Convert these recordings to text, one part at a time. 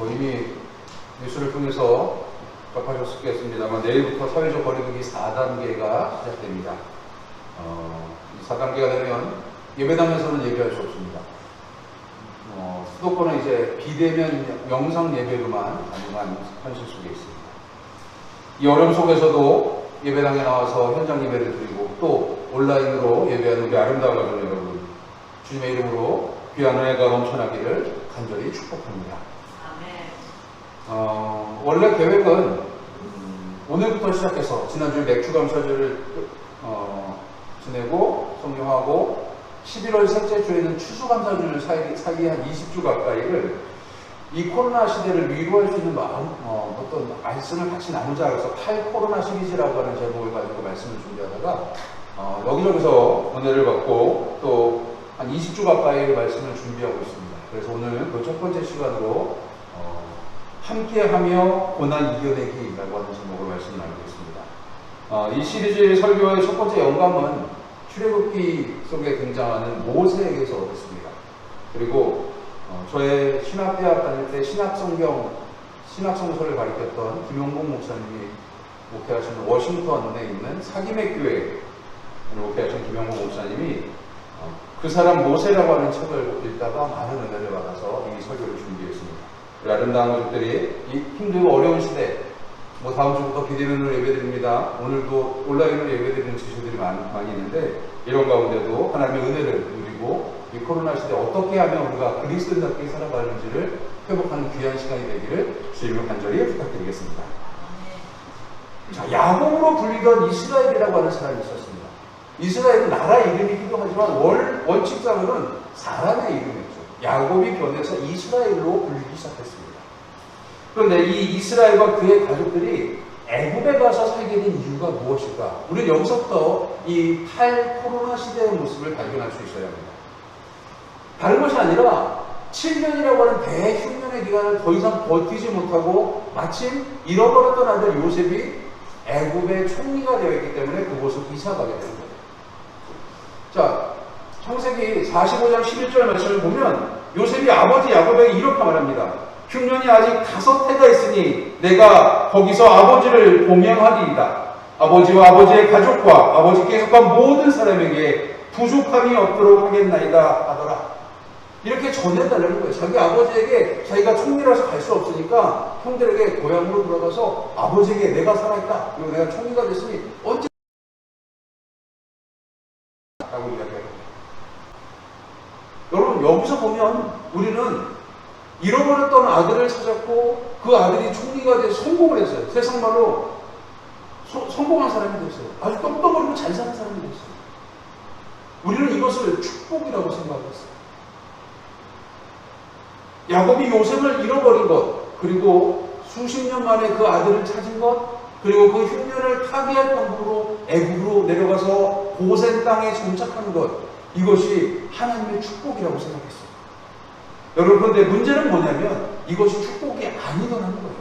이미 뉴스를 통해서 접하셨겠습니다만 내일부터 사회적 거리두기 4단계가 시작됩니다. 이 4단계가 되면 예배당에서는 예배할 수 없습니다. 수도권은 이제 비대면 영상 예배로만 가능한 현실 속에 있습니다. 이 어려움 속에서도 예배당에 나와서 현장 예배를 드리고 또 온라인으로 예배하는 우리 아름다운 가족 여러분, 주님의 이름으로 귀한 은혜가 넘쳐나기를 간절히 축복합니다. 원래 계획은 오늘부터 시작해서 지난주에 맥주감사절을 지내고 성령하고 11월 셋째 주에는 추수감사절 사이에 한 20주 가까이를 이 코로나 시대를 위로할 수 있는 어떤 말씀을 같이 나누자 해서 탈코로나 시리즈라고 하는 제목을 가지고 말씀을 준비하다가 여기저기서 은혜를 받고 또 한 20주 가까이의 말씀을 준비하고 있습니다. 그래서 오늘 그 첫 번째 시간으로 함께하며 고난 이겨내기라고 하는 제목으로 말씀을 나누고 있습니다. 이 시리즈의 설교의 첫 번째 영감은 출애굽기 속에 등장하는 모세에게서 얻었습니다. 그리고 저의 신학대학 다닐 때 신학성서를 가르쳤던 김용봉 목사님이 목회하시는 워싱턴에 있는 사기맥 교회를 목회하신 김용봉 목사님이 그 사람 모세라고 하는 책을 읽다가 많은 은혜를 받아서 이 설교를 준비했습니다. 우리 아름다운 가족들이 이 힘들고 어려운 시대, 다음 주부터 비대면으로 예배드립니다. 오늘도 온라인으로 예배드리는 지체들이 많이 있는데 이런 가운데도 하나님의 은혜를 누리고 이 코로나 시대에 어떻게 하면 우리가 그리스도인답게 살아가는지를 회복하는 귀한 시간이 되기를 주님을 간절히 부탁드리겠습니다. 자, 야곱으로 불리던 이스라엘이라고 하는 사람이 있었습니다. 이스라엘은 나라 이름이기도 하지만 원칙상으로는 사람의 이름이었죠. 야곱이 변해서 이스라엘로 불리기 시작했습니다. 그런데 이 이스라엘과 그의 가족들이 애굽에 가서 살게 된 이유가 무엇일까? 우리는 여기서부터 이 탈코로나 시대의 모습을 발견할 수 있어야 합니다. 다른 것이 아니라 7년이라고 하는 대흉년의 기간을 더 이상 버티지 못하고 마침 잃어버렸던 아들 요셉이 애굽의 총리가 되어 있기 때문에 그곳을 이사가게 되는 거예요. 자, 창세기 45장 11절 말씀을 보면 요셉이 아버지 야곱에게 이렇게 말합니다. 흉년이 아직 5해가 있으니 내가 거기서 아버지를 봉양하리이다. 아버지와 아버지의 가족과 아버지께 속한 모든 사람에게 부족함이 없도록 하겠나이다 하더라. 이렇게 전해달라는 거예요. 자기 아버지에게 자기가 총리라서 갈 수 없으니까 형들에게 고향으로 돌아가서 아버지에게 내가 살아있다. 그리고 내가 총리가 됐으니 언제 라고 이야기해요. 여러분, 여기서 보면 우리는 잃어버렸던 아들을 찾았고 그 아들이 총리가 돼서 성공을 했어요. 세상 말로 성공한 사람이 됐어요. 아주 똑똑하고 잘 사는 사람이 됐어요. 우리는 이것을 축복이라고 생각했어요. 야곱이 요셉을 잃어버린 것, 그리고 수십 년 만에 그 아들을 찾은 것, 그리고 그 흉년을 타개할 방법으로 애굽으로 내려가서 고센 땅에 정착하는 것, 이것이 하나님의 축복이라고 생각했어요. 여러분, 그런데 문제는 뭐냐면 이것이 축복이 아니더라는 거예요.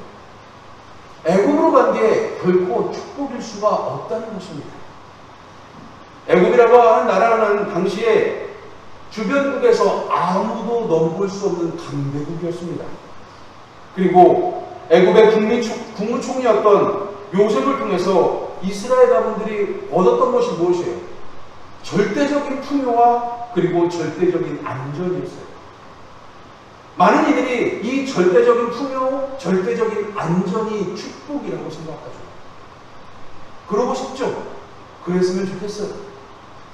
애굽으로 간 게 결코 축복일 수가 없다는 것입니다. 애굽이라고 하는 나라는 당시에 주변국에서 아무도 넘볼 수 없는 강대국이었습니다. 그리고 애굽의 국무총리였던 요셉을 통해서 이스라엘 가문들이 얻었던 것이 무엇이에요? 절대적인 풍요와 그리고 절대적인 안전이었어요. 많은 이들이 이 절대적인 풍요, 절대적인 안전이 축복이라고 생각하죠. 그러고 싶죠. 그랬으면 좋겠어요.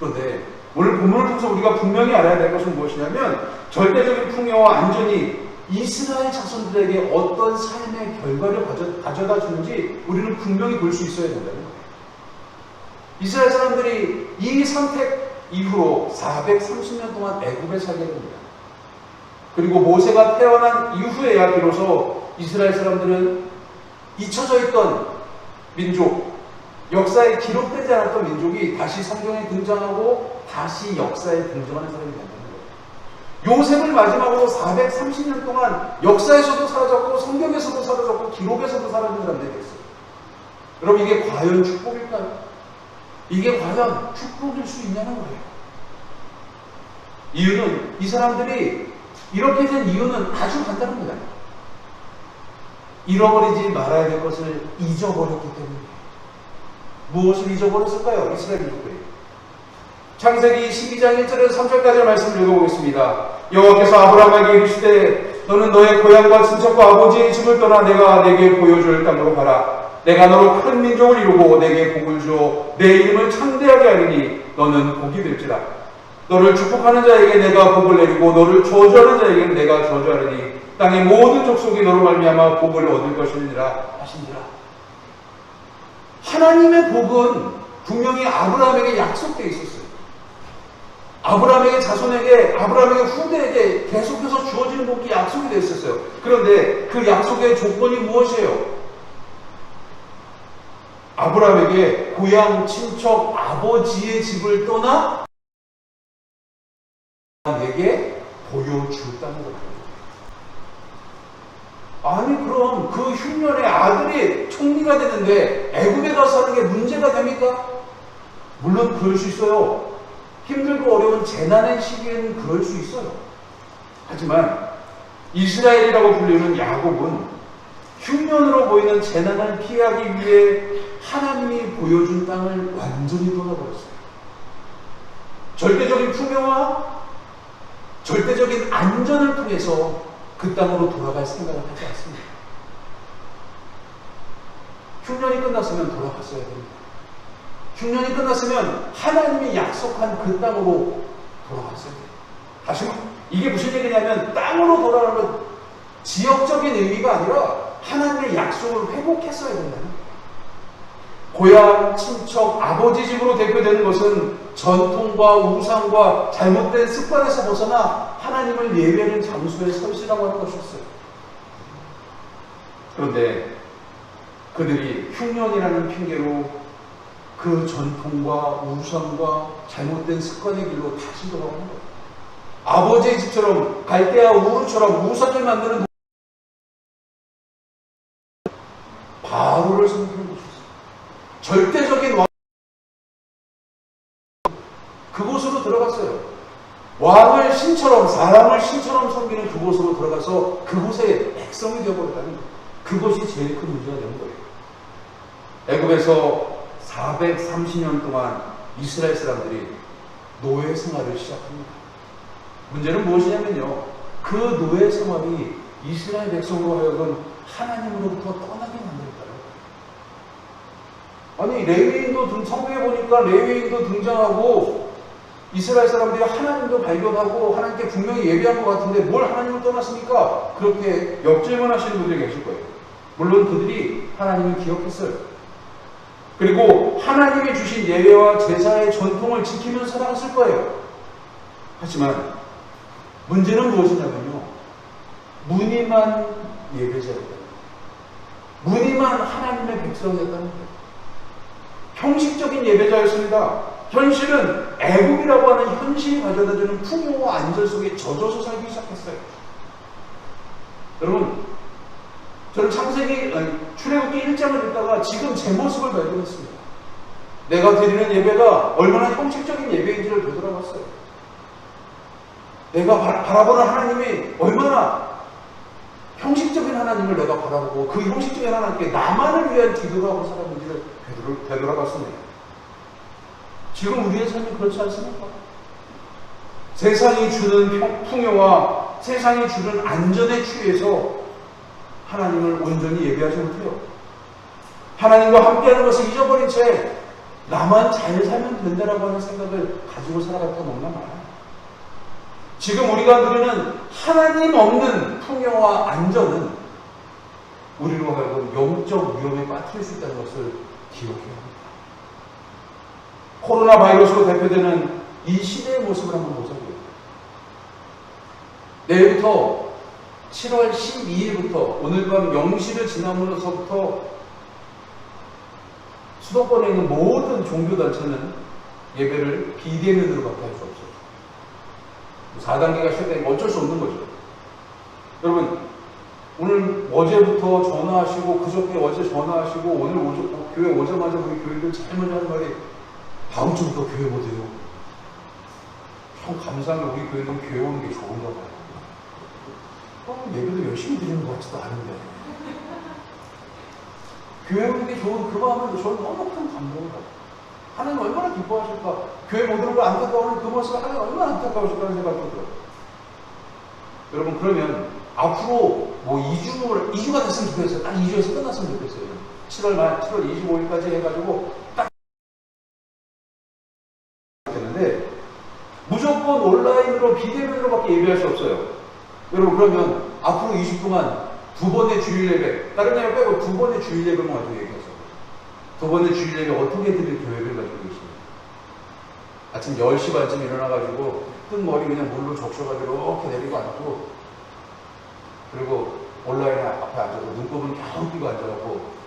그런데 오늘 본문을 통해서 우리가 분명히 알아야 될 것은 무엇이냐면 절대적인 풍요와 안전이 이스라엘 자손들에게 어떤 삶의 결과를 가져다 주는지 우리는 분명히 볼 수 있어야 된다는 거예요. 이스라엘 사람들이 이 선택 이후로 430년 동안 애굽에 살게 됩니다. 그리고 모세가 태어난 이후에야 비로소 이스라엘 사람들은 잊혀져 있던 민족, 역사에 기록되지 않았던 민족이 다시 성경에 등장하고 다시 역사에 등장하는 사람이 된다는 거예요. 요셉을 마지막으로 430년 동안 역사에서도 사라졌고 성경에서도 사라졌고 기록에서도 사라진 사람들이 됐어요. 여러분, 이게 과연 축복일까요? 이게 과연 축복일 수 있냐는 거예요. 이유는 이 사람들이 이렇게 된 이유는 아주 간단합니다. 잃어버리지 말아야 될 것을 잊어버렸기 때문에. 무엇을 잊어버렸을까요? 이스라엘 민족들이. 창세기 12장 1절에서 3절까지의 말씀을 읽어보겠습니다. 여호와께서 아브라함에게 이르시되 너는 너의 고향과 친척과 아버지의 집을 떠나 내가 내게 보여줄 땅으로 가라. 내가 너로 큰 민족을 이루고 내게 복을 주어 내 이름을 창대하게 하리니 너는 복이 될지라. 너를 축복하는 자에게 내가 복을 내리고 너를 저주하는 자에게는 내가 저주하리니 땅의 모든 족속이 너로 말미암아 복을 얻을 것이니라 하시니라. 하나님의 복은 분명히 아브라함에게 약속되어 있었어요. 아브라함에게 자손에게, 아브라함에게 후대에게 계속해서 주어지는 복이 약속이 되어 있었어요. 그런데 그 약속의 조건이 무엇이에요? 아브라함에게 고향, 친척, 아버지의 집을 떠나 내게 보여줄 땅으로 가요. 아니 그럼 그 흉년의 아들이 총리가 되는데 애굽에 가서 사는 게 문제가 됩니까? 물론 그럴 수 있어요. 힘들고 어려운 재난의 시기에는 그럴 수 있어요. 하지만 이스라엘이라고 불리는 야곱은 흉년으로 보이는 재난을 피하기 위해 하나님이 보여준 땅을 완전히 떠나버렸어요. 절대적인 풍요와 절대적인 안전을 통해서 그 땅으로 돌아갈 생각을 하지 않습니다. 흉년이 끝났으면 돌아갔어야 됩니다. 흉년이 끝났으면 하나님이 약속한 그 땅으로 돌아갔어야 돼요. 다시 이게 무슨 얘기냐면 땅으로 돌아가는 건 지역적인 의미가 아니라 하나님의 약속을 회복했어야 된다는 거예요. 고향, 친척, 아버지 집으로 대표되는 것은 전통과 우상과 잘못된 습관에서 벗어나 하나님을 예배하는 장소에 설치라고 하는 것이었어요. 그런데 그들이 흉년이라는 핑계로 그 전통과 우상과 잘못된 습관의 길로 다시 돌아오는 거예요. 아버지의 집처럼 갈대아 우르처럼 우상을 만드는 바로를 섬기는 것이었어요. 절대적인 왕 그곳으로 들어갔어요. 왕을 신처럼 사람을 신처럼 섬기는 그곳으로 들어가서 그곳의 백성이 되어버렸다는 거예요. 그것이 제일 큰 문제가 되는 거예요. 애굽에서 430년 동안 이스라엘 사람들이 노예 생활을 시작합니다. 문제는 무엇이냐면요, 그 노예 생활이 이스라엘 백성으로 하여금 하나님으로부터 떠나게 만들었다는 거예요. 아니 레위인도 성경에 보니까 레위인도 등장하고 이스라엘 사람들이 하나님도 발견하고 하나님께 분명히 예배한 것 같은데 뭘 하나님을 떠났습니까? 그렇게 역질문하시는 분들이 계실 거예요. 물론 그들이 하나님을 기억했어요. 그리고 하나님이 주신 예배와 제사의 전통을 지키면서 살았을 거예요. 하지만 문제는 무엇이냐면요, 무늬만 예배자였다. 무늬만 하나님의 백성이었다는 거예요. 형식적인 예배자였습니다. 현실은 애굽이라고 하는 현실이 가져다주는 풍요와 안전 속에 젖어서 살기 시작했어요. 여러분, 저는 출애굽기 1장을 읽다가 지금 제 모습을 발견했습니다. 내가 드리는 예배가 얼마나 형식적인 예배인지를 되돌아봤어요. 내가 바라보는 하나님이 얼마나 형식적인 하나님을 내가 바라보고 그 형식적인 하나님께 나만을 위한 기도를 하고 살았는지를 되돌아봤습니다. 지금 우리의 삶이 그렇지 않습니까? 세상이 주는 풍요와 세상이 주는 안전에 취해서 하나님을 온전히 예배하지 못해요. 하나님과 함께하는 것을 잊어버린 채 나만 잘 살면 된다라고 하는 생각을 가지고 살아갔던 너무나 많아요. 지금 우리가 누리는 하나님 없는 풍요와 안전은 우리로 하여금 영적 위험에 빠뜨릴 수 있다는 것을 기억해야 합니다. 코로나 바이러스로 대표되는 이 시대의 모습을 한번 보자고요. 내일부터 7월 12일부터 오늘 밤 0시를 지나면서부터 수도권에 있는 모든 종교단체는 예배를 비대면으로밖에 할 수 없어요. 4단계가 시작되니까 어쩔 수 없는 거죠. 여러분, 오늘 어제부터 전화하시고 그저께 어제 전화하시고 오늘 교회 오자마자 우리 교회들 제일 먼저 하는 말이 다음 주부터 교회 오세요. 참 감사하게 우리 교회는 교회 오는 게 좋은가 봐요. 예배도 열심히 드리는 것 같지도 않은데 교회 오는 게 좋은 그 마음은 저는 너무 큰 감동을 받아요. 하나님 얼마나 기뻐하실까? 교회 못 오는 걸 안타까워하는 그 모습을 하나님 얼마나 안타까우실까라는 생각도 들어요. 여러분, 그러면 앞으로 뭐 2주가 됐으면 좋겠어요. 딱 2주에서 끝났으면 좋겠어요. 7월 25일까지 해가지고 딱 되는데 무조건 온라인으로 비대면으로밖에 예배할 수 없어요. 여러분, 그러면 앞으로 2주 동안 2번의 주일 예배, 다른 날 빼고 2번의 주일 예배만 가지고 얘기하세요. 2번의 주일 예배 어떻게 드릴 계획을 가지고 계십니까? 아침 10시 반쯤 일어나가지고 뜬 머리 그냥 물로 적셔가지고 이렇게 내리고 앉고, 그리고 온라인에 앞에 앉아서 눈곱은 겨우 끼고 앉아갖고,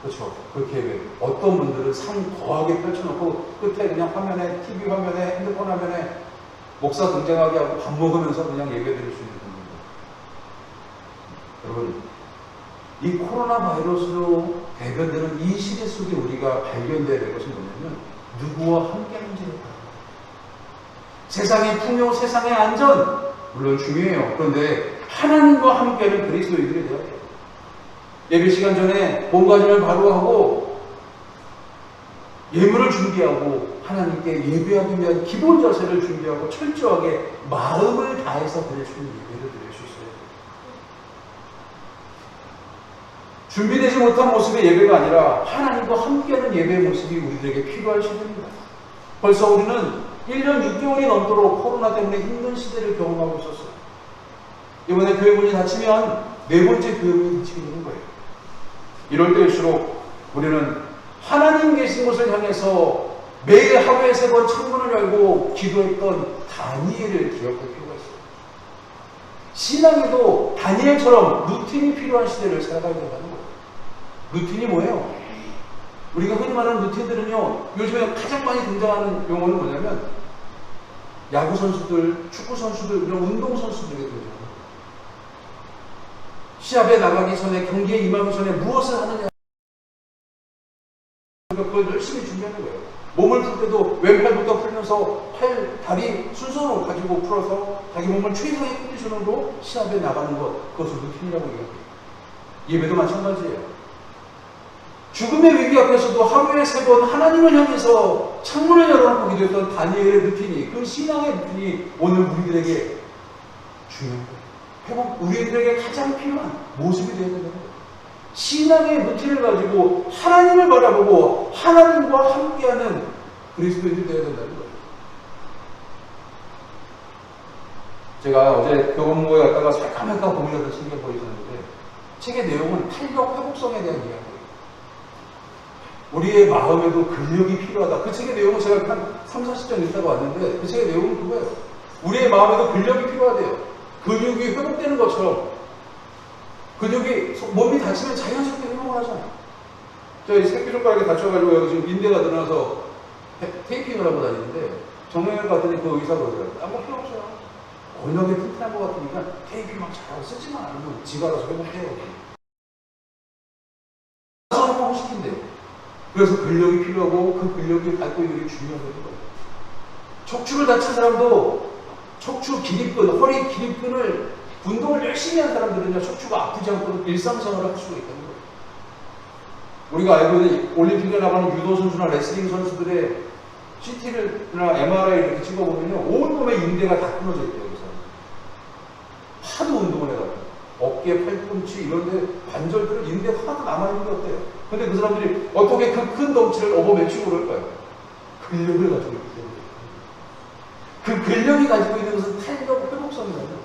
그렇죠. 그렇게 예배. 어떤 분들은 상 거하게 펼쳐놓고 끝에 그냥 화면에, TV 화면에, 핸드폰 화면에 목사 등장하게 하고 밥 먹으면서 그냥 예배 드릴 수 있는 분입니다. 여러분, 이 코로나 바이러스로 대변되는 이 시대 속에 우리가 발견돼야 될 것은 뭐냐면 누구와 함께 하는지를 바랍니다. 세상의 풍요, 세상의 안전 물론 중요해요. 그런데 하나님과 함께하는 그리스도인들이 되어야 돼요. 예배 시간 전에 몸가짐을 바로 하고 예물을 준비하고 하나님께 예배하기 위한 기본 자세를 준비하고 철저하게 마음을 다해서 드릴 수 있는 예배를 드릴 수 있어요. 준비되지 못한 모습의 예배가 아니라 하나님과 함께하는 예배의 모습이 우리들에게 필요한 시대입니다. 벌써 우리는 1년 6개월이 넘도록 코로나 때문에 힘든 시대를 경험하고 있었어요. 이번에 교회 문이 닫히면 4번째 교회 문이 닫히고 있는 거예요. 이럴 때일수록 우리는 하나님 계신 곳을 향해서 매일 하루에 3번 창문을 열고 기도했던 다니엘을 기억할 필요가 있어요. 신앙에도 다니엘처럼 루틴이 필요한 시대를 살아가야 된다는 거예요. 루틴이 뭐예요? 우리가 흔히 말하는 루틴들은요, 요즘에 가장 많이 등장하는 용어는 뭐냐면 야구 선수들, 축구 선수들, 이런 운동 선수들에게 등장합니다. 시합에 나가기 전에, 경기에 임하기 전에 무엇을 하느냐, 그걸 열심히 준비하는 거예요. 몸을 풀 때도 왼팔부터 풀면서 팔, 다리 순서로 가지고 풀어서 자기 몸을 최상의 컨디션으로 시합에 나가는 것, 그것을 루틴이라고 얘기합니다. 예배도 마찬가지예요. 죽음의 위기 앞에서도 하루에 3번 하나님을 향해서 창문을 열어놓고 기도했던 다니엘의 루틴이, 그 신앙의 루틴이 오늘 우리들에게 중요한 거예요. 회복, 우리들에게 가장 필요한 모습이 되어야 된다는 거예요. 신앙의 루틴을 가지고 하나님을 바라보고 하나님과 함께하는 그리스도인이 되어야 된다는 거예요. 제가 어제 교본부에 갔다가 살까말까 고민하던 책을 보여줬는데, 책의 내용은 탄력 회복성에 대한 이야기예요. 우리의 마음에도 근력이 필요하다. 그 책의 내용은 제가 한 30-40장 읽다가 왔는데, 그 책의 내용은 그거예요. 우리의 마음에도 근력이 필요하대요. 근육이 회복되는 것처럼, 근육이, 몸이 다치면 자연스럽게 회복을 하잖아요. 제가 새끼손가락에 다쳐가지고 여기 지금 인대가 늘어나서 테이핑을 하고 다니는데, 정형외과 갔더니 그 의사가 그러더라고요. 아무 필요 없어요. 워낙에 튼튼한 것 같으니까 테이핑 막 잘하고 쓰지만 않으면 지가 알아서 회복해요. 회복을 시킨대요. 그래서 근력이 필요하고 그 근력을 갖고 있는 게 중요하다는 거예요. 척추를 다친 사람도 척추 기립근, 허리 기립근을 운동을 열심히 한 사람들은요, 척추가 아프지 않고 일상생활을 할 수가 있다는 거예요. 우리가 알고 있는 올림픽에 나가는 유도 선수나 레슬링 선수들의 CT나 MRI를 이렇게 찍어보면요, 온몸의 인대가 다 끊어져 있대요. 그 사람. 하도 운동을 해가지고. 어깨, 팔꿈치 이런데 관절들은 인대가 하나도 남아있는 게 없대요. 근데 그 사람들이 어떻게 그 큰 덩치를 업어매치고 그럴까요? 근력을 가지고 있기 때문에. 그 근력이 가지고 있는 것은 탄력, 회복성이거든요.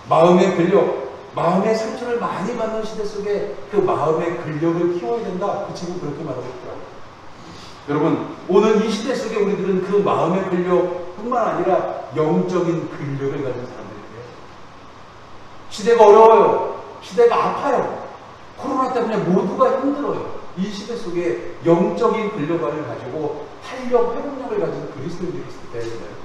마음의 근력, 마음의 상처를 많이 받는 시대 속에 그 마음의 근력을 키워야 된다. 그 친구 그렇게 말하고 있더라고요. 여러분, 오늘 이 시대 속에 우리들은 그 마음의 근력뿐만 아니라 영적인 근력을 가진 사람들이에요. 시대가 어려워요. 시대가 아파요. 코로나 때문에 모두가 힘들어요. 이 시대 속에 영적인 근력을 가지고 탄력, 회복력을 가진 그리스도인들이 있어야 돼요.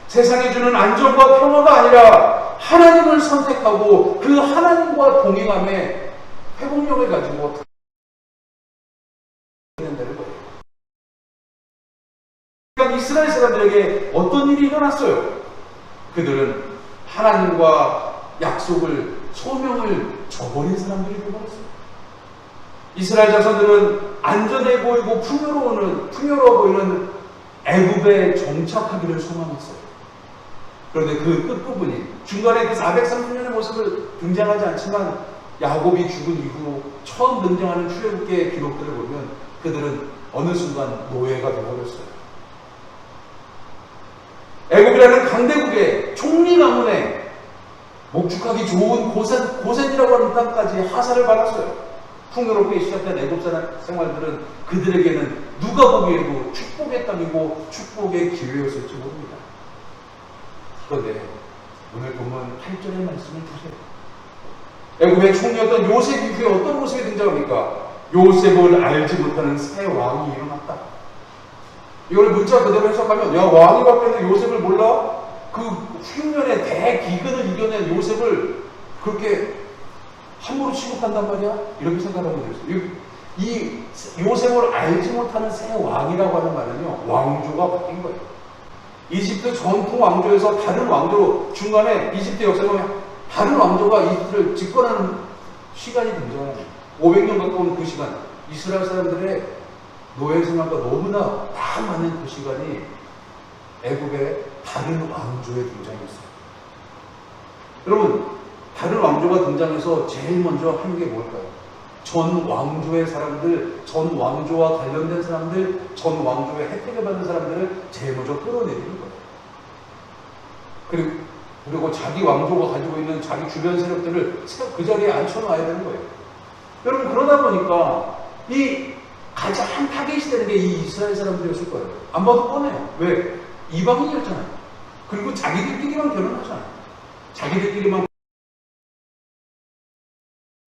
세상이 주는 안정과 평화가 아니라 하나님을 선택하고 그 하나님과 동행함에 회복력을 가지고 된다는 거예요. 그러니까 이스라엘 사람들에게 어떤 일이 일어났어요? 그들은 하나님과 약속을, 소명을 저버린 사람들이 되어버렸어요. 이스라엘 자손들은 안전해 보이고 풍요로워 보이는 애굽에 정착하기를 소망했어요. 그런데 그 끝부분이 중간에 그 430년의 모습을 등장하지 않지만 야곱이 죽은 이후 처음 등장하는 출애굽기의 기록들을 보면 그들은 어느 순간 노예가 되어버렸어요. 애굽이라는 강대국의 총리 가문에 목축하기 좋은 고센이라고 하는 땅까지 하사를 받았어요. 풍요롭게 시작된 애굽 생활들은 그들에게는 누가 보기에도 축복의 땅이고 축복의 기회였을지 모릅니다. 그런데 오늘 본문 8절의 말씀을 보세요. 애굽의 총리였던 요셉 이후에 어떤 모습이 등장합니까? 요셉을 알지 못하는 새 왕이 일어났다. 이걸 문자 그대로 해석하면, 야, 왕이 바뀌었는데 요셉을 몰라? 그 흉년의 대기근을 이겨낸 요셉을 그렇게 함부로 취급한단 말이야? 이렇게 생각하면 되겠어요. 이 요셉을 알지 못하는 새 왕이라고 하는 말은요, 왕조가 바뀐 거예요. 이집트 전통 왕조에서 다른 왕조로, 중간에 이집트 역사에 보면 다른 왕조가 이집트를 집권하는 시간이 등장합니다. 500년 가까운 그 시간, 이스라엘 사람들의 노예 생활과 너무나 딱 맞는 그 시간이 애굽의 다른 왕조의 등장이었어요. 여러분, 다른 왕조가 등장해서 제일 먼저 하는 게 뭘까요? 전 왕조의 사람들, 전 왕조와 관련된 사람들, 전 왕조의 혜택을 받는 사람들을 제일 먼저 끌어내리는 거예요. 그리고 자기 왕조가 가지고 있는 자기 주변 세력들을 그 자리에 앉혀놔야 되는 거예요. 여러분, 그러다 보니까 이 가장 타겟이 되는 게 이 이스라엘 사람들이었을 거예요. 안 봐도 뻔해요. 왜? 이방인이었잖아요. 그리고 자기들끼리만 결혼하잖아요. 자기들끼리만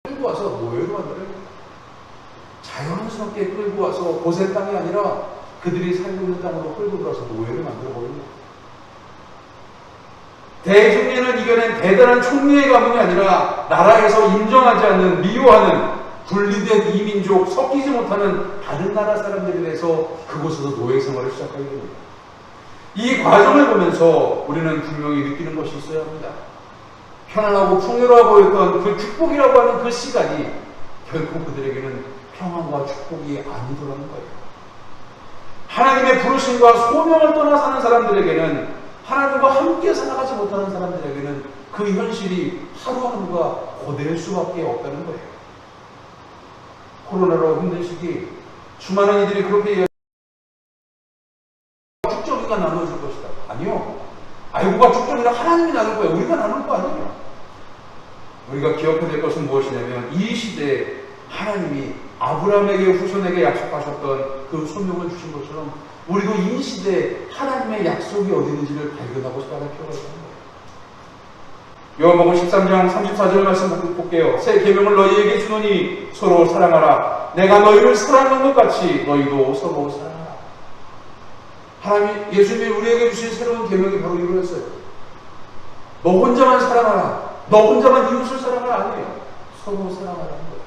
끌고 와서 노예로 만들어요. 자연스럽게 끌고 와서 고센 땅이 아니라 그들이 살고 있는 땅으로 끌고 들어와서 노예를 만들어버립니다. 대중리는 이겨낸 대단한 총리의 가문이 아니라 나라에서 인정하지 않는, 미워하는 분리된 이민족, 섞이지 못하는 다른 나라 사람들에 대해서 그곳에서 노예 생활을 시작하게 됩니다. 이 과정을 보면서 우리는 분명히 느끼는 것이 있어야 합니다. 편안하고 풍요로워 보였던 그 축복이라고 하는 그 시간이 결코 그들에게는 평안과 축복이 아니더라는 거예요. 하나님의 부르심과 소명을 떠나 사는 사람들에게는, 하나님과 함께 살아가지 못하는 사람들에게는 그 현실이 하루하루가 고될 수밖에 없다는 거예요. 코로나로 힘든 시기, 수많은 이들이 그렇게 얘기하죠. 축적이가 나눠줄 것이다. 아니요. 아이고가 축적이라 하나님이 나눌 거예요. 우리가 나눌 거 아니에요. 우리가 기억해야 될 것은 무엇이냐면, 이 시대에 하나님이 아브라함에게 후손에게 약속하셨던 그 소명을 주신 것처럼 우리도 이 시대에 하나님의 약속이 어디 있는지를 발견하고 살아갈 필요가 있는 거예요. 요한복음 13장 34절 말씀 볼게요. 새 계명을 너희에게 주노니 서로 사랑하라. 내가 너희를 사랑한 것 같이 너희도 서로 사랑하라. 하나님, 예수님이 우리에게 주신 새로운 계명이 바로 이거였어요. 너 혼자만 사랑하라. 너 혼자만 이웃을 사랑하라 아니에요. 서로 사랑하라는 거예요.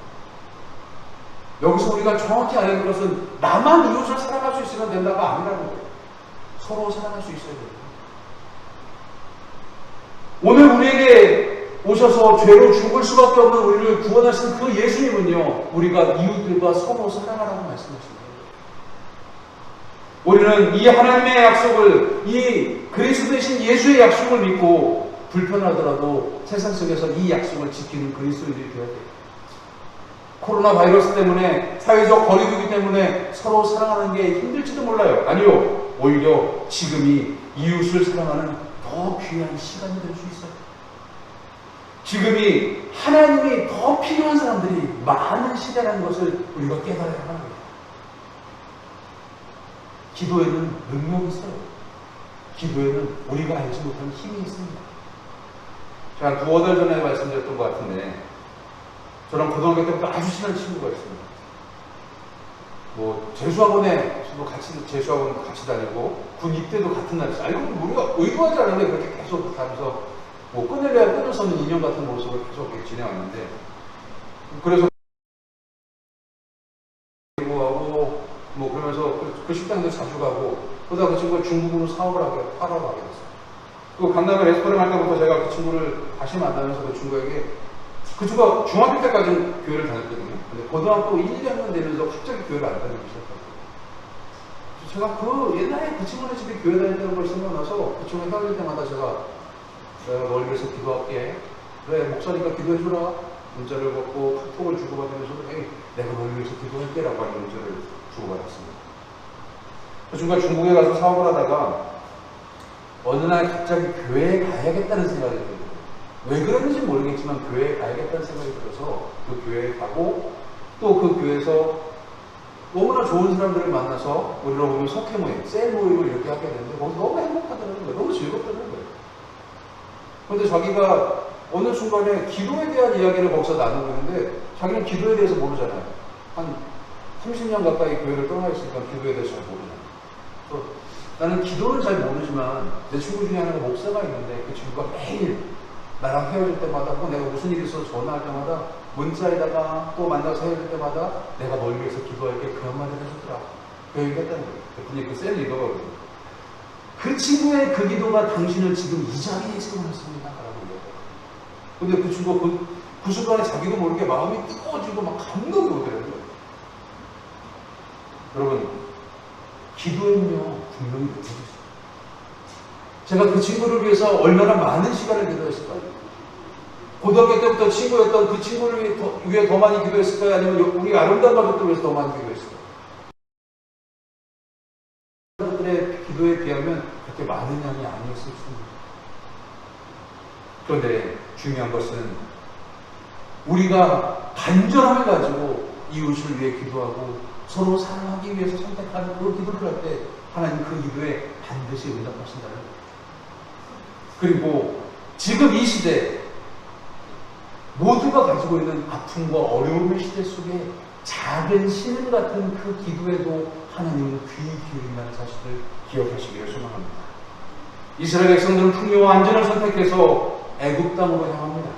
여기서 우리가 정확히 알아야 될 것은 나만 이웃을 사랑할 수 있으면 된다가 아니라는 거예요. 서로 사랑할 수 있어야 돼요. 오늘 우리에게 오셔서 죄로 죽을 수밖에 없는 우리를 구원하신 그 예수님은요, 우리가 이웃들과 서로 사랑하라고 말씀하십니다. 우리는 이 하나님의 약속을, 이 그리스도 되신 예수의 약속을 믿고 불편하더라도 세상 속에서 이 약속을 지키는 그리스도인들이 되어야 돼요. 코로나 바이러스 때문에, 사회적 거리두기 때문에 서로 사랑하는 게 힘들지도 몰라요. 아니요. 오히려 지금이 이웃을 사랑하는 더 귀한 시간이 될 수 있어요. 지금이 하나님이 더 필요한 사람들이 많은 시대라는 것을 우리가 깨달아야 하는 거예요. 기도에는 능력이 있어요. 기도에는 우리가 알지 못하는 힘이 있습니다. 제가 두어 달 전에 말씀드렸던 것 같은데, 저는 고등학교 때부터 아주 친한 친구가 있습니다. 재수학원에 재수학원 같이 다니고, 군 입대도 같은 날이었어요. 알고 보면 우리가 의도하지 않은데 그렇게 계속 하면서, 끊으려야 끊을 수 없는 인연 같은 모습을 계속 지내왔는데, 그래서, 하고, 그러면서 그 식당도 자주 가고, 그러다 그 친구가 중국으로 사업을 하러 가게 됐어요. 그 강남에 레스토랑 할 때부터 제가 그 친구를 다시 만나면서 그 친구에게 그 친구가 중학교 때까지는 교회를 다녔거든요. 근데 고등학교 1, 2학년 되면서 갑자기 교회를 안 다니기 시작했어요. 제가 그 옛날에 그 친구네 집에 교회 다녔다는 걸 생각나서 그 친구가 헤어질 때마다 제가 널 위해서 기도할게. 그래, 목사니까 기도해주라. 문자를 받고 카톡을 주고받으면서 내가 널 위해서 기도할게 라고 하는 문자를 주고받았습니다. 그 친구가 중국에 가서 사업을 하다가 어느 날 갑자기 교회에 가야겠다는 생각이 들어요. 왜 그랬는지 모르겠지만 교회에 가야겠다는 생각이 들어서 그 교회에 가고 또 그 교회에서 너무나 좋은 사람들을 만나서 우리로 보면 속회 모임, 셀 모임을 이렇게 하게 되는데 거기서 너무 행복하다는 거예요. 너무 즐겁다는 거예요. 그런데 자기가 어느 순간에 기도에 대한 이야기를 거기서 나누고 있는데 자기는 기도에 대해서 모르잖아요. 한 30년 가까이 교회를 떠나 있으니까 기도에 대해서 잘 모르잖아요. 나는 기도는 잘 모르지만 내 친구 중에 하나가 목사가 있는데 그 친구가 매일 나랑 헤어질 때마다 또 내가 무슨 일이 있어서 전화할 때마다 문자에다가 또 만나서 헤어질 때마다 내가 널 위해서 기도할게 그런 말을 해줬더라. 그 얘기했다는 거예요. 근데 그 셀 리더가 그 친구의 그 기도가 당신을 지금 이 자리에 세워놨습니다. 라고 얘기했어요. 근데 그 친구가 그 순간에 자기도 모르게 마음이 뜨거워지고 막 감동이 오더라고요. 여러분, 기도는요, 분명히 못해졌어요. 제가 그 친구를 위해서 얼마나 많은 시간을 기도했을까요? 고등학교 때부터 친구였던 그 친구를 위해 더 많이 기도했을까요? 아니면 우리 아름다운 가족들 위해서 더 많이 기도했을까요? 가족들의 기도에 비하면 그렇게 많은 양이 아니었을 수 있습니다. 그런데 중요한 것은 우리가 간절함을 가지고 이웃을 위해 기도하고 서로 사랑하기 위해서 선택하는 그 기도를 할 때 하나님 그 기도에 반드시 응답하신다는 거예요. 그리고 지금 이 시대 모두가 가지고 있는 아픔과 어려움의 시대 속에 작은 신음 같은 그 기도에도 하나님은 귀 기울인다는 사실을 기억하시기를 소망합니다. 이스라엘 백성들은 풍요와 안전을 선택해서 애굽 땅으로 향합니다.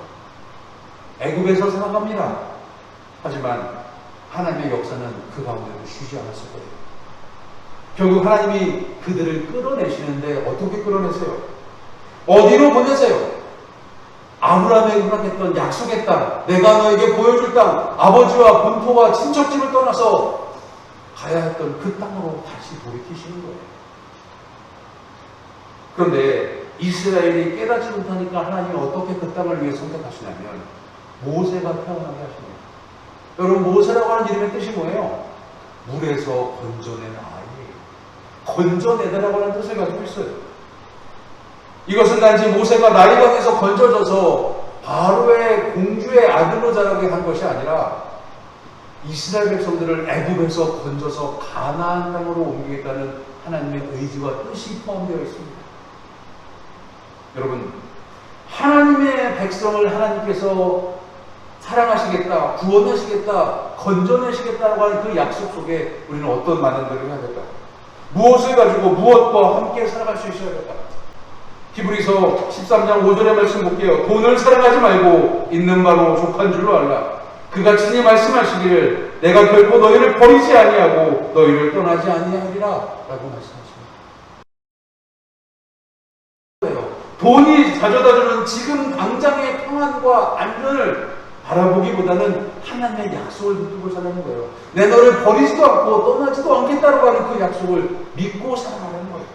애굽에서 살아갑니다. 하지만 하나님의 역사는 그 가운데도 쉬지 않았을 거예요. 결국 하나님이 그들을 끌어내시는데 어떻게 끌어내세요? 어디로 보내세요? 아브라함에게 허락했던 약속의 땅, 내가 너에게 보여줄 땅, 아버지와 본토와 친척집을 떠나서 가야 했던 그 땅으로 다시 돌이키시는 거예요. 그런데 이스라엘이 깨닫지 못하니까 하나님이 어떻게 그 땅을 위해 선택하시냐면 모세가 태어나게 하십니다. 여러분, 모세라고 하는 이름의 뜻이 뭐예요? 물에서 건져낸 아이예요. 건져내다라고 하는 뜻을 가지고 있어요. 이것은 단지 모세가 나일강에서 건져져서 바로의 공주의 아들로 자라게 한 것이 아니라 이스라엘 백성들을 애굽에서 건져서 가나안 땅으로 옮기겠다는 하나님의 의지와 뜻이 포함되어 있습니다. 여러분, 하나님의 백성을 하나님께서 사랑하시겠다, 구원하시겠다, 건져내시겠다라고 하는 그 약속 속에 우리는 어떤 만남들을 해야 될까? 무엇을 가지고 무엇과 함께 살아갈 수 있어야 될까? 히브리서 13장 5절의 말씀 볼게요. 돈을 사랑하지 말고 있는 바로 족한 줄로 알라. 그가 친히 말씀하시기를 내가 결코 너희를 버리지 아니하고 너희를 떠나지 아니하리라 라고 말씀하십니다. 돈이 가져다주는 지금 당장의 평안과 안전을 바라보기보다는 하나님의 약속을 붙들고 살라는 거예요. 내 너를 버리지도 않고 떠나지도 않겠다고 하는 그 약속을 믿고 살아가는 거예요.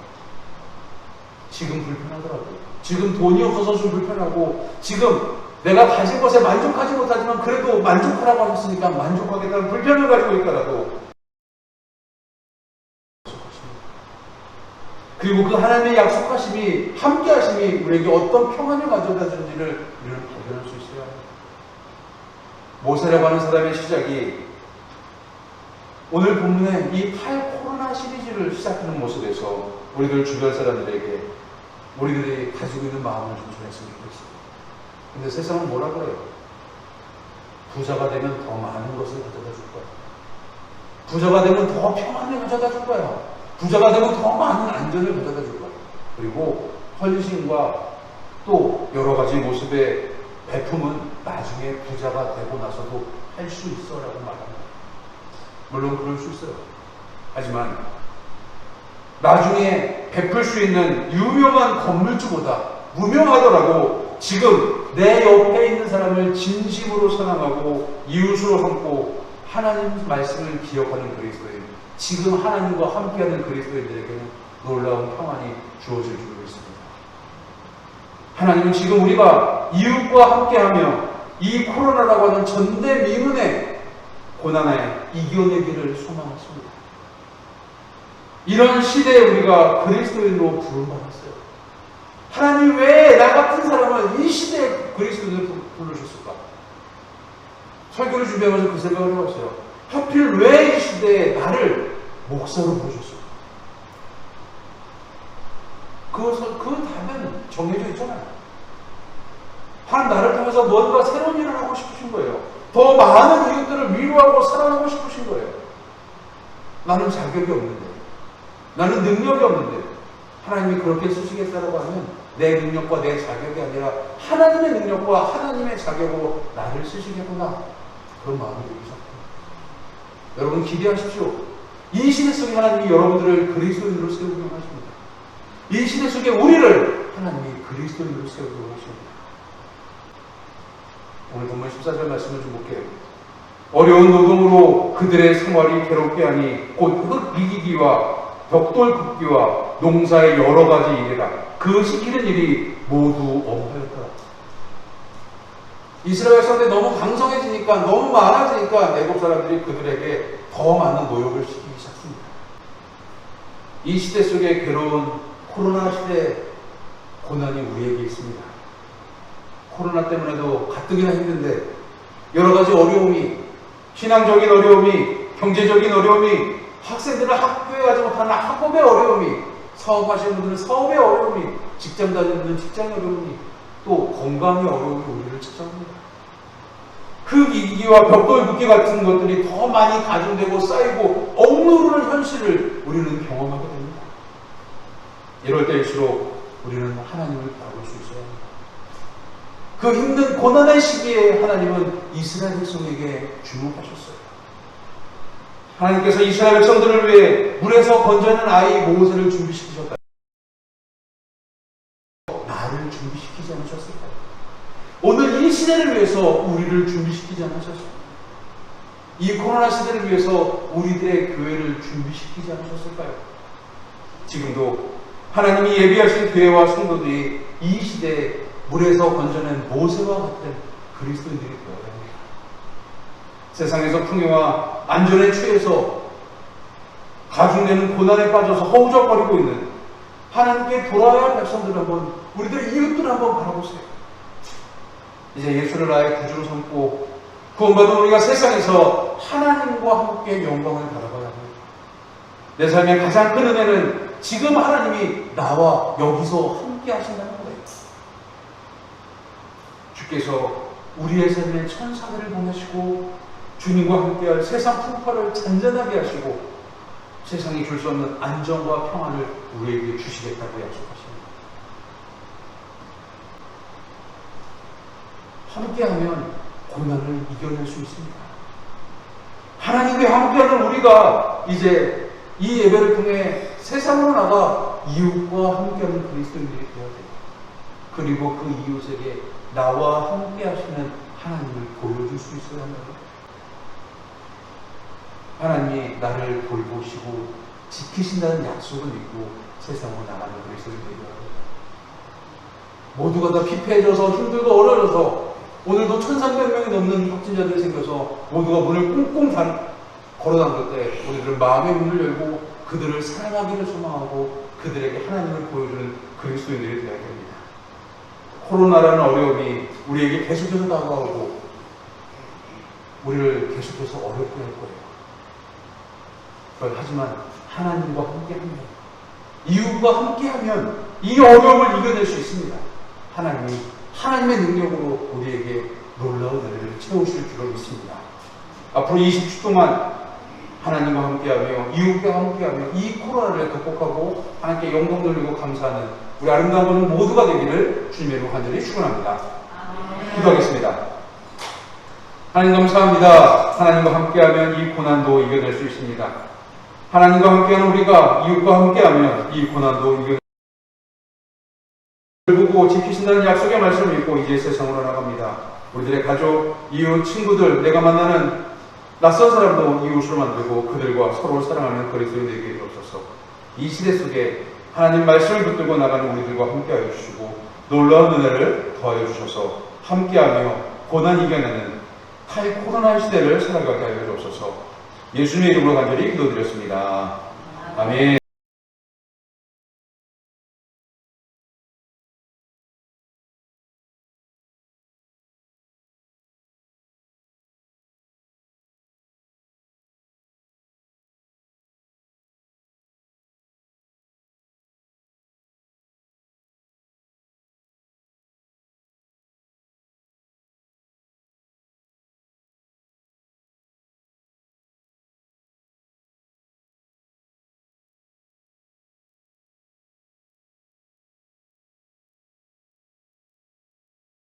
지금 불편하더라고요. 지금 돈이 없어서 좀 불편하고 지금 내가 가진 것에 만족하지 못하지만 그래도 만족하라고 하셨으니까 만족하겠다는 불편을 가지고 있더라도 그리고 그 하나님의 약속하심이 함께하심이 우리에게 어떤 평안을 가져다 주는지를 우리는 발견할 수 있어야 합니다. 모세라고 하는 사람의 시작이 오늘 본문에 이 8 코로나 시리즈를 시작하는 모습에서 우리들 주변 사람들에게 우리들이 가지고 있는 마음을 좀 전했으면 좋겠어요. 근데 세상은 뭐라 그래요? 부자가 되면 더 많은 것을 가져다 줄 거야. 부자가 되면 더 평안을 가져다 줄 거야. 부자가 되면 더 많은 안전을 가져다 줄 거야. 그리고 헌신과 또 여러 가지 모습의 베품은 나중에 부자가 되고 나서도 할 수 있어 라고 말합니다. 물론 그럴 수 있어요. 하지만 나중에 베풀 수 있는 유명한 건물주보다 무명하더라도 지금 내 옆에 있는 사람을 진심으로 사랑하고 이웃으로 삼고 하나님 말씀을 기억하는 그리스도인, 지금 하나님과 함께하는 그리스도인들에게는 놀라운 평안이 주어질 줄 믿습니다. 하나님은 지금 우리가 이웃과 함께하며 이 코로나라고 하는 전대미문의 고난에 이겨내기를 소망하십니다. 이런 시대에 우리가 그리스도인으로 부름받았어요. 하나님 왜 나 같은 사람을 이 시대에 그리스도인으로 부르셨을까? 설교를 준비하면서 그 생각을 해봤어요. 하필 왜 이 시대에 나를 목사로 부르셨을까? 그 답은 정해져 있잖아요. 하나님 나를 통해서 뭔가 새로운 일을 하고 싶으신 거예요. 더 많은 이웃들을 위로하고 사랑하고 싶으신 거예요. 나는 자격이 없는데, 나는 능력이 없는데 하나님이 그렇게 쓰시겠다라고 하면 내 능력과 내 자격이 아니라 하나님의 능력과 하나님의 자격으로 나를 쓰시겠구나, 그런 마음이 들기 시작합니다. 여러분 기대하십시오. 이 시대 속에 하나님이 여러분들을 그리스도인으로 세우기로 하십니다. 이 시대 속에 우리를 하나님이 그리스도인으로 세우기로 하십니다. 오늘 본문 14절 말씀을 좀 볼게요. 어려운 노동으로 그들의 생활이 괴롭게 하니 곧 흙 이기기와 벽돌 굽기와 농사의 여러 가지 일이라 그 시키는 일이 모두 엄하였더라. 이스라엘 백성들이 너무 강성해지니까, 너무 많아지니까 내국 사람들이 그들에게 더 많은 노역을 시키기 시작합니다. 이 시대 속에 괴로운 코로나 시대 고난이 우리에게 있습니다. 코로나 때문에도 가뜩이나 힘든데 여러 가지 어려움이, 신앙적인 어려움이, 경제적인 어려움이, 학생들은 학교에 가지 못하는 학업의 어려움이, 사업하시는 분들은 사업의 어려움이, 직장 다니는 분들은 직장의 어려움이, 또 건강의 어려움이 우리를 찾아옵니다. 흙 이기와 벽돌 붓기 같은 것들이 더 많이 가중되고 쌓이고 억누르는 현실을 우리는 경험하게 됩니다. 이럴 때일수록 우리는 하나님을 바라볼 수 있어야 합니다. 그 힘든 고난의 시기에 하나님은 이스라엘 백성에게 주목하셨어요. 하나님께서 이스라엘 백성들을 위해 물에서 건져낸 아이 모세를 준비시키셨다. 나를 준비시키지 않으셨을까요? 오늘 이 시대를 위해서 우리를 준비시키지 않으셨을까요? 이 코로나 시대를 위해서 우리들의 교회를 준비시키지 않으셨을까요? 지금도 하나님이 예비하신 교회와 성도들이 이 시대에 물에서 건져낸 모세와 같은 그리스도인들이 되어야 합니다. 세상에서 풍요와 안전에 취해서 가중되는 고난에 빠져서 허우적거리고 있는 하나님께 돌아야 할 백성들을 한번, 우리들의 이웃들을 한번 바라보세요. 이제 예수를 나의 구주로 삼고 구원받은 우리가 세상에서 하나님과 함께 영광을 바라봐야 합니다. 내 삶의 가장 큰 은혜는 지금 하나님이 나와 여기서 함께 하신다는 거예요. 주께서 우리의 삶에 천사들을 보내시고 주님과 함께할 세상 풍파를 잔잔하게 하시고 세상이 줄 수 없는 안정과 평안을 우리에게 주시겠다고 약속하십니다. 함께하면 고난을 이겨낼 수 있습니다. 하나님과 함께하는 우리가 이제 이 예배를 통해 세상으로 나가 이웃과 함께하는 그리스도인들이 되어야 돼요. 그리고 그 이웃에게 나와 함께 하시는 하나님을 보여줄 수 있어야 합니다. 하나님이 나를 돌보시고 지키신다는 약속을 믿고 세상으로 나가는 그리스도인들이 되어야 합니다. 모두가 다 피폐해져서 힘들고 어려워져서 오늘도 1,300명이 넘는 확진자들이 생겨서 모두가 문을 꽁꽁 걸어담글 때 우리들은 마음의 문을 열고 그들을 사랑하기를 소망하고 그들에게 하나님을 보여주는 그리스도인들이 되어야 됩니다. 코로나라는 어려움이 우리에게 계속해서 다가오고 우리를 계속해서 어렵게 할 거예요. 하지만 하나님과 함께하면, 이웃과 함께하면 이 어려움을 이겨낼 수 있습니다. 하나님이 하나님의 능력으로 우리에게 놀라운 은혜를 채우실 줄을 믿습니다. 앞으로 20주 동안 하나님과 함께하며 이웃과 함께하며 이 코로나를 극복하고 하나님께 영광 돌리고 감사하는 우리 아름다운 분은 모두가 되기를 주님의 이름으로 간절히 축원합니다. 기도하겠습니다. 하나님 감사합니다. 하나님과 함께하면 이 고난도 이겨낼 수 있습니다. 하나님과 함께하는 우리가 이웃과 함께하면 이 고난도 이겨낼 보고 지키신다는 약속의 말씀을 믿고 이제 세상으로 나갑니다. 우리들의 가족, 이웃, 친구들, 내가 만나는 낯선 사람도 이웃으로 만들고 그들과 서로 사랑하는 그리스도인이 되게 되옵소서. 이 시대 속에 하나님 말씀을 붙들고 나가는 우리들과 함께하여 주시고 놀라운 은혜를 더하여 주셔서 함께하며 고난 이겨내는 탈코로나 시대를 살아가게 하여 주옵소서. 예수님의 이름으로 간절히 기도드렸습니다. 아멘.